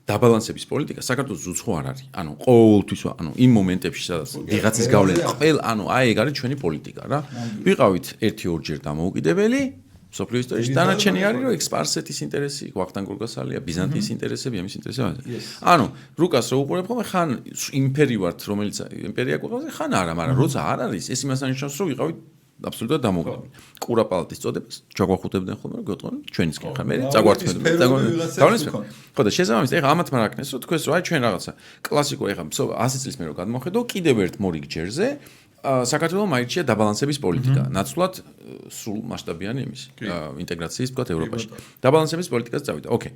დაბალანსების პოლიტიკა საქართველოს უცხო არ არის. ანუ ყოველთვის იმ მომენტებში სადაც ვიღაცის გავლენა აი ეგ არის ჩვენი პოლიტიკა რა. ვიყავით 1-2 დამოუკიდებელი სოფლიო ისტორიაში დანარჩენი არის რომ სპარსეთის ინტერესი, ვახტანგ გორგასალია, ბიზანტიის ინტერესები, ამის ინტერესები. ანუ რუკას რო უყურებ ხოლმე ხან იმპერი ვართ, რომელიც იმპერია გვყავს, ხან არა, მაგრამ როცა არ არის, ეს იმას ანიშნავს რომ ვიყავით აბსოლუტურად დამოუკიდებელი. კურაპალატის წოდებას ჩაგვახუტებდნენ ხოლმე რომ გეტყვი ჩვენისკენ ხა მე წაგვართმევდნენ. ხო და შესაბამისად ეხა ამათ მარაკნეს რომ თქვენს რომ აი ჩვენ რაღაცა კლასიკურ ეხა 100 წლის მე რო გადმოხედო კიდევ ერთ მორიგ ჯერზე საქართველოს მაირჩია დაბალანსების პოლიტიკა. ნაცვლად სულ მასშტაბიანი იმის ინტეგრაციის თქვა ევროპაში. დაბალანსების პოლიტიკას წავიდა. ოკეი.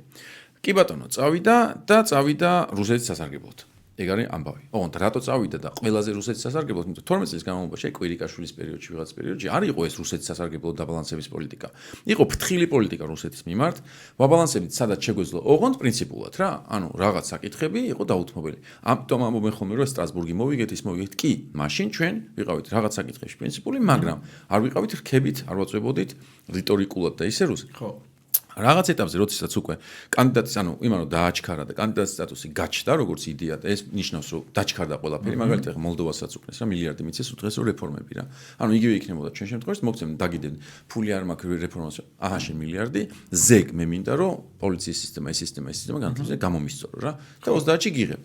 კი ბატონო, წავიდა რუსეთის სასარგებლოდ. ეგ არის ამბავი. ოღონდ რატო წავიდა და ყველაზე რუსეთის სასარგებლოდ, იმიტომ 12 წლის განმავლობაში კვირიკაშვილის პერიოდში ვიღაც პერიოდში არ იყო ეს რუსეთის სასარგებლოდ დაბალანსების პოლიტიკა. იყო ფრთხილი პოლიტიკა რუსეთის მიმართ, ვაბალანსებით სადაც შეგვეძლო. ოღონდ პრინციპულად რა, ანუ რაღაც საკითხები იყო დაუთმობელი. ამიტომ ამბობენ ხოლმე რომ სტრასბურგი მოვიგეთ, ის მოვიგეთ. კი, მაშინ ჩვენ ვიყავით რაღაც საკითხებში პრინციპული, მაგრამ არ ვიყავით რქებით, არ ვაწვებოდით რიტორიკულად და ისე რუსი. ხო. რაღაც ეტაპზე როდესაც უკვე კანდიდატის იმან რომ დააჩქარა და კანდიდატის სტატუსი გაჩნდა როგორც იდეა და ეს ნიშნავს რომ დაჩქარდა ყველაფერი მაგალითად მოლდოვასაც უკრეს რა მილიარდი მიცეს უდღეს რომ რეფორმები რა ანუ იგივე იქნებოდა ჩვენ შემთხვევაში მოგცემ დაგიდენ ფული არ მაქვს რეფორმას აჰა შენ მილიარდი ზეგ მე მინდა რომ პოლიციის სისტემა განათლებზე გამომისწორო რა და 30-ში გიღებ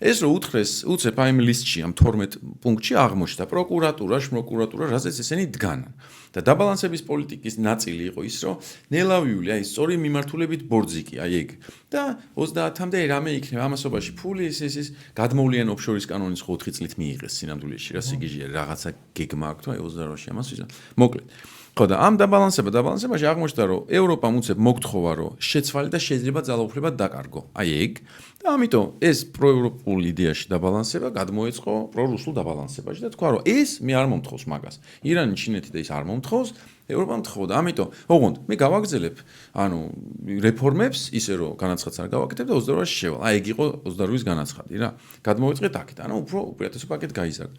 ეს რო უთხრეს უცებ აი იმ ლისტში ამ 12 პუნქტში აღმოჩნდა პროკურატურა რაზეც ესენი დგანან და დაბალანსების პოლიტიკის ნაწილი იყო ის რომ ნელავიული აი სწორი მიმართულებით ბორძიკი აი ეგ და 30-მდე რამე იქნება ამასობაში ფული ის გადმოვლიან ოფშორის კანონის 4 წლით მიიღეს სინამდვილეში რა სიგიჟეა რაღაცა გეგმა აქვს თუ აი 28-ში ამას ვიზა მოკლედ ხო და ამ დაბალანსებაში აღმოჩნდა რომ ევროპამ უცებ მოგთხოვა რომ შეცვალე და შეიძლება ძალაუფლება დაკარგო აი ეგ და ამიტომ ეს პროევროპულ იდეაში დაბალანსება გადმოეწყო პრორუსულ დაბალანსებაში და თქვა რომ ეს მე არ მომთხოვს მაგას ირანი ჩინეთი და ის არ მომთხოვს ევროპამ თხოვდა ამიტომ ოღონდ მე გავაგზელებ ანუ რეფორმებს ისე რომ განაცხადს არ გავაკეთებ და 28-ში შევალ აი ეგ იყო 28-ის განაცხადი რა გადმოვეწყეთ აქეთ ანუ უფრო უპირატესობა აქეთ გაიზარდა